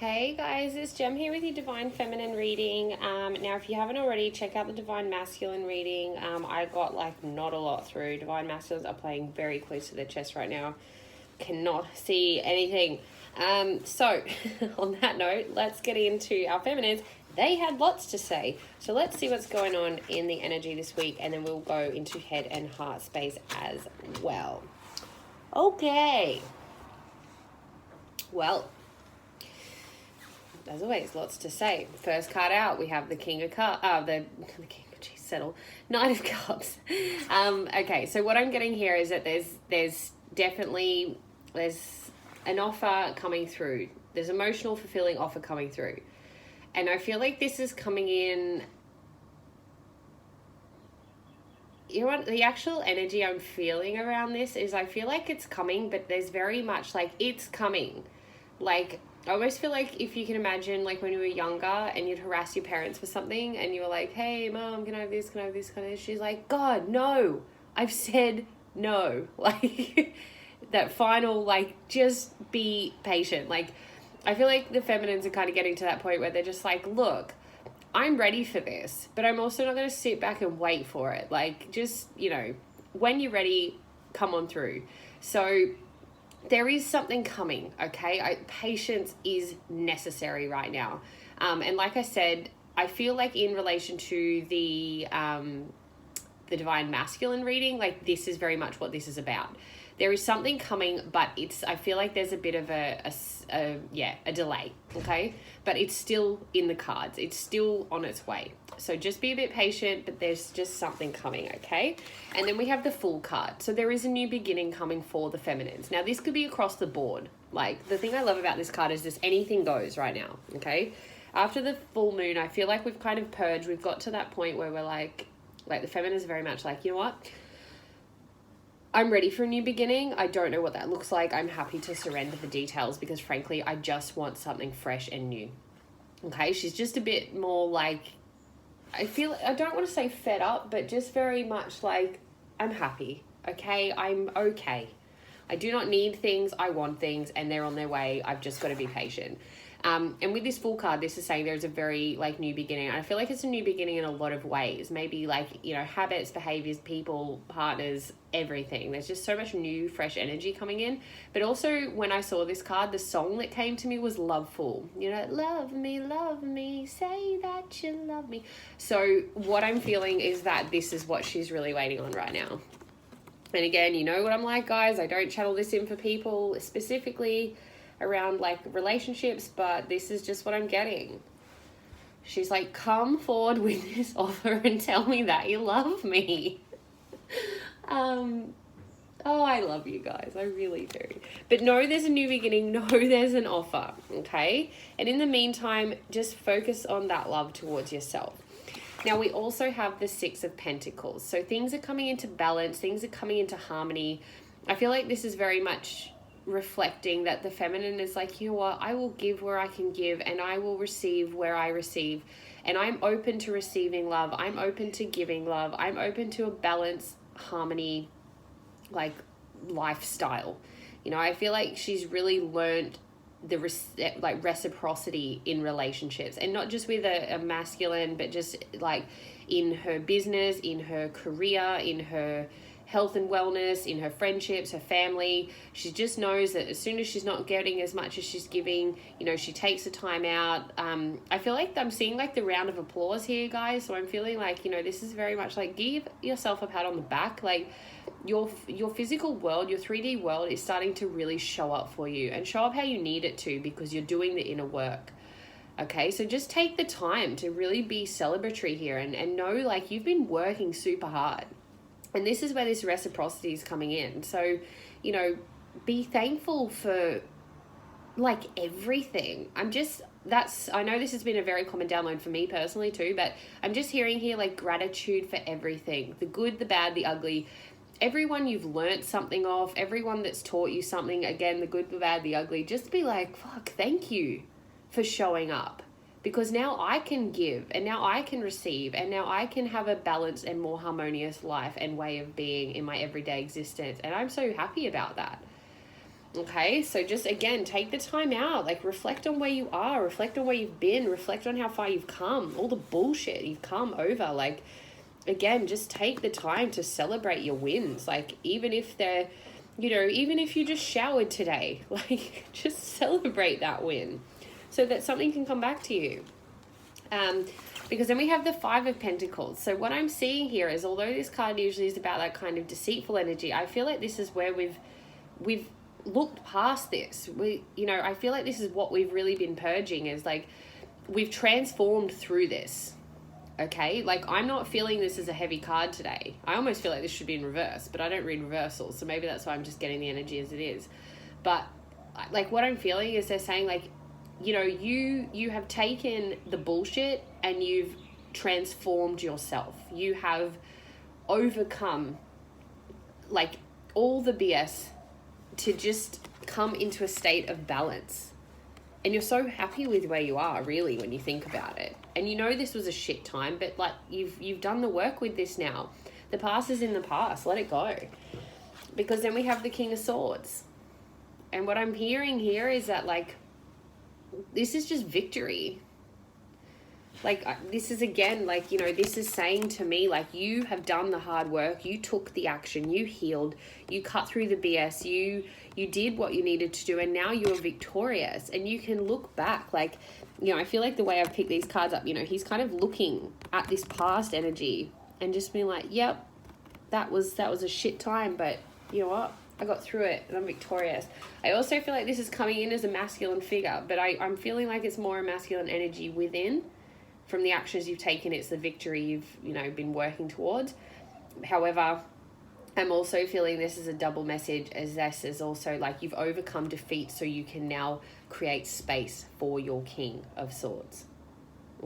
Hey guys, it's Jem here with your Divine Feminine reading. Now, if you haven't already, check out the Divine Masculine reading. I got not a lot through. Divine Masculines are playing very close to their chest right now. Cannot see anything. So, on that note, let's get into our feminines. They had lots to say. So let's see what's going on in the energy this week, and then we'll go into head and heart space as well. Okay. Well, as always, lots to say. First card out, we have the King of Cups. Knight of Cups. Okay, so what I'm getting here is that there's definitely an offer coming through. There's emotional, fulfilling offer coming through, and I feel like this is coming in. You know what? The actual energy I'm feeling around this is I feel like it's coming, but there's very much it's coming, I almost feel like if you can imagine when you were younger and you'd harass your parents for something and you were like, hey mom, can I have this, can I have this, can I have this? She's like, God, no, I've said no. That final, just be patient. I feel like the feminines are kind of getting to that point where they're just look, I'm ready for this, but I'm also not going to sit back and wait for it. Just, when you're ready, come on through. So there is something coming, okay? Patience is necessary right now. And like I said, I feel like in relation to the Divine Masculine reading, this is very much what this is about. There is something coming, but I feel like there's a bit of a delay, okay? But it's still in the cards. It's still on its way. So just be a bit patient, but there's just something coming, okay? And then we have the Fool card. So there is a new beginning coming for the feminines. Now, this could be across the board. The thing I love about this card is just anything goes right now, okay? After the full moon, I feel like we've kind of purged. We've got to that point where we're the feminines are very much you know what? I'm ready for a new beginning. I don't know what that looks like. I'm happy to surrender the details because, frankly, I just want something fresh and new. Okay? She's just a bit more I don't want to say fed up, but just very much I'm happy. Okay? I'm okay. I do not need things. I want things, and they're on their way. I've just got to be patient. And with this Fool card, this is saying there's a very new beginning. And I feel like it's a new beginning in a lot of ways. Maybe habits, behaviors, people, partners, everything. There's just so much new, fresh energy coming in. But also when I saw this card, the song that came to me was Loveful. Love me, say that you love me. So what I'm feeling is that this is what she's really waiting on right now. And again, you know what I'm like, guys. I don't channel this in for people specifically around relationships, but this is just what I'm getting. She's come forward with this offer and tell me that you love me. I love you guys, I really do. But no, there's a new beginning, no, there's an offer, okay? And in the meantime, just focus on that love towards yourself. Now, we also have the Six of Pentacles. So things are coming into balance, things are coming into harmony. I feel like this is very much reflecting that the feminine is you know what, I will give where I can give, and I will receive where I receive, and I'm open to receiving love, I'm open to giving love, I'm open to a balanced harmony lifestyle. I feel like she's really learned the reciprocity in relationships, and not just with a masculine, but just in her business, in her career, in her health and wellness, in her friendships, her family. She just knows that as soon as she's not getting as much as she's giving, she takes the time out. I feel like I'm seeing the round of applause here, guys. So I'm feeling this is very much give yourself a pat on the back. Your physical world, your 3D world is starting to really show up for you, and show up how you need it to, because you're doing the inner work. Okay, so just take the time to really be celebratory here and know you've been working super hard. And this is where this reciprocity is coming in. So, be thankful for everything. I know this has been a very common download for me personally too, but I'm just hearing here gratitude for everything, the good, the bad, the ugly, everyone you've learnt something of, everyone that's taught you something, again, the good, the bad, the ugly. Just be fuck, thank you for showing up. Because now I can give, and now I can receive, and now I can have a balanced and more harmonious life and way of being in my everyday existence. And I'm so happy about that. Okay, so just again, take the time out, like reflect on where you are, reflect on where you've been, reflect on how far you've come, all the bullshit you've come over. Like, again, just take the time to celebrate your wins. Like, even if they're, even if you just showered today, like, just celebrate that win so that something can come back to you. Because then we have the Five of Pentacles. So what I'm seeing here is, although this card usually is about that kind of deceitful energy, I feel like this is where we've looked past this. I feel like this is what we've really been purging, is like we've transformed through this. Okay, like I'm not feeling this as a heavy card today. I almost feel like this should be in reverse, but I don't read reversals, so maybe that's why I'm just getting the energy as it is. But like what I'm feeling is they're saying like, you have taken the bullshit and you've transformed yourself. You have overcome like all the BS to just come into a state of balance. And you're so happy with where you are, really, when you think about it. And this was a shit time, but like you've done the work with this now. The past is in the past. Let it go. Because then we have the King of Swords. And what I'm hearing here is that like this is just victory. Like this is again, like, this is saying to me, like, you have done the hard work, you took the action, you healed, you cut through the BS, you did what you needed to do, and now you're victorious. And you can look back, like, I feel like the way I've picked these cards up, he's kind of looking at this past energy and just being like, yep, that was a shit time, but you know what? I got through it and I'm victorious. I also feel like this is coming in as a masculine figure, but I'm feeling like it's more a masculine energy within. From the actions you've taken, it's the victory you've, been working towards. However, I'm also feeling this is a double message, as this is also like you've overcome defeat, so you can now create space for your King of Swords.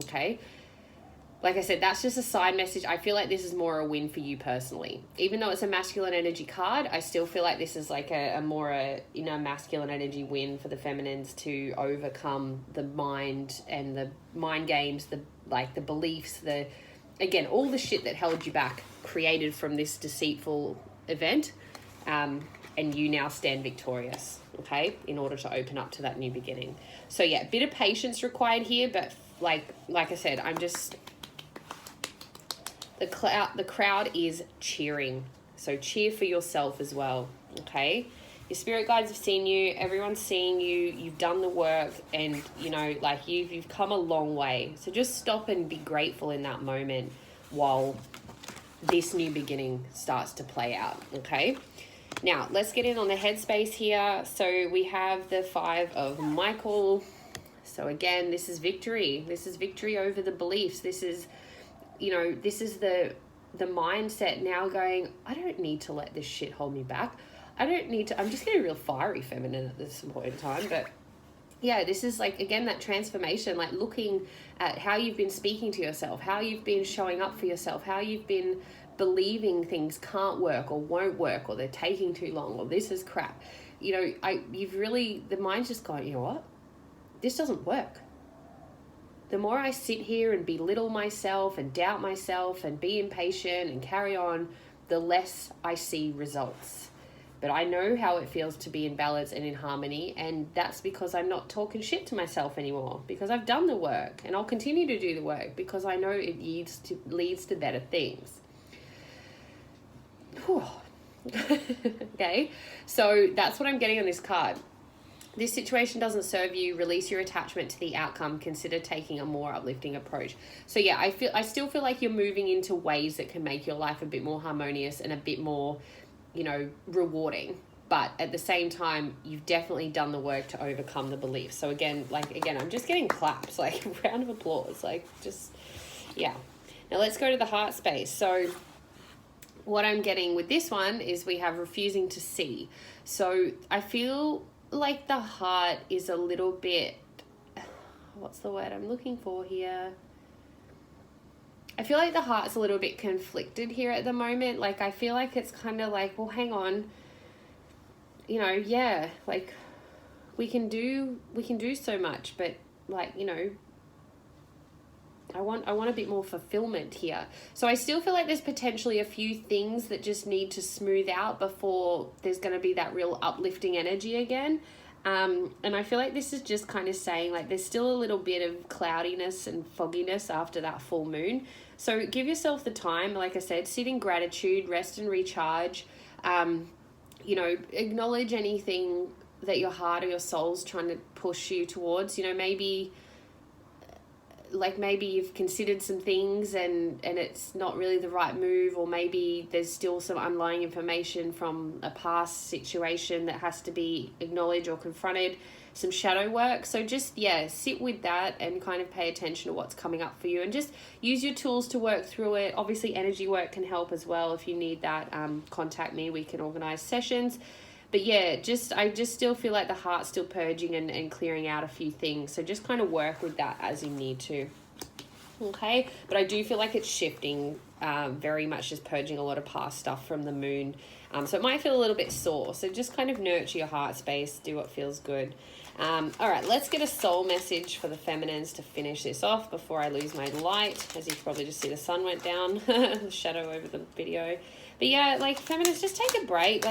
Okay? Like I said, that's just a side message. I feel like this is more a win for you personally. Even though it's a masculine energy card, I still feel like this is like a more masculine energy win for the feminines to overcome the mind and the mind games, the beliefs, again, all the shit that held you back, created from this deceitful event. And you now stand victorious, okay, in order to open up to that new beginning. So yeah, a bit of patience required here, but like I said, I'm just... The crowd is cheering. So cheer for yourself as well, okay? Your spirit guides have seen you. Everyone's seeing you. You've done the work, and, you've come a long way. So just stop and be grateful in that moment while this new beginning starts to play out, okay? Now, let's get in on the headspace here. So we have the Five of Michael. So again, this is victory. This is victory over the beliefs. This is... this is the mindset now going, I don't need to let this shit hold me back. I'm just getting real fiery feminine at this point in time. But yeah, this is like, again, that transformation, like looking at how you've been speaking to yourself, how you've been showing up for yourself, how you've been believing things can't work or won't work, or they're taking too long, or this is crap. The mind's just gone, you know what? This doesn't work. The more I sit here and belittle myself and doubt myself and be impatient and carry on, the less I see results. But I know how it feels to be in balance and in harmony, and that's because I'm not talking shit to myself anymore, because I've done the work, and I'll continue to do the work because I know it leads to better things. Okay, so that's what I'm getting on this card. This situation doesn't serve you. Release your attachment to the outcome. Consider taking a more uplifting approach. So yeah, I still feel like you're moving into ways that can make your life a bit more harmonious and a bit more, rewarding. But at the same time, you've definitely done the work to overcome the beliefs. So again, I'm just getting claps, like round of applause, yeah. Now let's go to the heart space. So what I'm getting with this one is we have refusing to see. So I feel like the heart is a little bit, what's the word I'm looking for here? I feel like the heart's a little bit conflicted here at the moment. Like, I feel like it's kind of like, well, hang on, yeah, like we can do so much, but like, I want a bit more fulfillment here. So I still feel like there's potentially a few things that just need to smooth out before there's going to be that real uplifting energy again. And I feel like this is just kind of saying like there's still a little bit of cloudiness and fogginess after that full moon. So give yourself the time, like I said, sit in gratitude, rest and recharge. Acknowledge anything that your heart or your soul's trying to push you towards. Maybe you've considered some things and it's not really the right move, or maybe there's still some underlying information from a past situation that has to be acknowledged or confronted, some shadow work. So just, sit with that and kind of pay attention to what's coming up for you and just use your tools to work through it. Obviously, energy work can help as well. If you need that, contact me. We can organize sessions. But I just still feel like the heart's still purging and clearing out a few things. So just kind of work with that as you need to. Okay, but I do feel like it's shifting, very much just purging a lot of past stuff from the moon. So it might feel a little bit sore. So just kind of nurture your heart space, do what feels good. All right, let's get a soul message for the feminines to finish this off before I lose my light. As you can probably just see, the sun went down, the shadow over the video. But feminists, just take a break.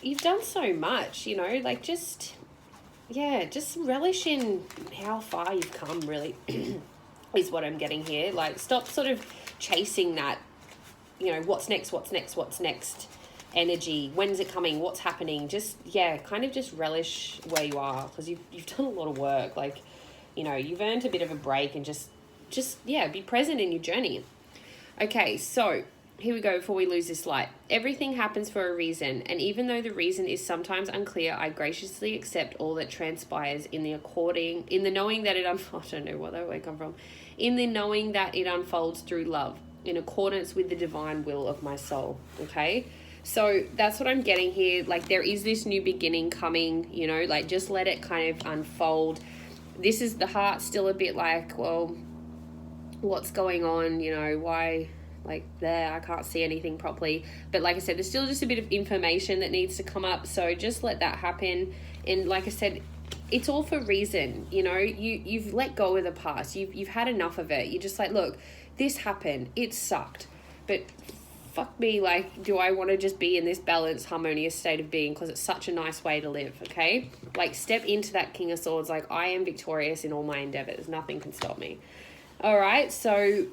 You've done so much, just relish in how far you've come, really, is what I'm getting here. Stop sort of chasing that, what's next energy, when's it coming, what's happening. Just relish where you are, because you've done a lot of work. You've earned a bit of a break, and just be present in your journey. Okay, so here we go before we lose this light. Everything happens for a reason, and even though the reason is sometimes unclear, I graciously accept all that transpires in the knowing that it unfolds. I don't know where that come from. In the knowing that it unfolds through love, in accordance with the divine will of my soul. Okay, so that's what I'm getting here. There is this new beginning coming. Just let it kind of unfold. This is the heart still a bit well, what's going on? Why? I can't see anything properly. But like I said, there's still just a bit of information that needs to come up. So just let that happen. And like I said, it's all for reason. You've let go of the past. You've had enough of it. You're just look, this happened. It sucked. But fuck me, do I want to just be in this balanced, harmonious state of being? Because it's such a nice way to live, okay? Step into that King of Swords. I am victorious in all my endeavors. Nothing can stop me. All right, so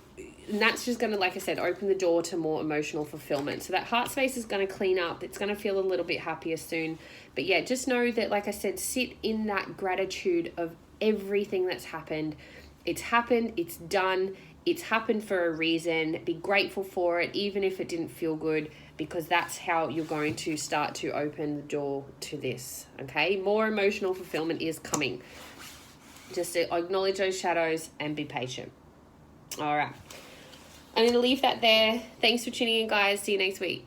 that's just going to, like I said, open the door to more emotional fulfillment. So that heart space is going to clean up. It's going to feel a little bit happier soon. But just know that, like I said, sit in that gratitude of everything that's happened. It's happened. It's done. It's happened for a reason. Be grateful for it, even if it didn't feel good, because that's how you're going to start to open the door to this, okay? More emotional fulfillment is coming. Just to acknowledge those shadows and be patient. All right. I'm going to leave that there. Thanks for tuning in, guys. See you next week.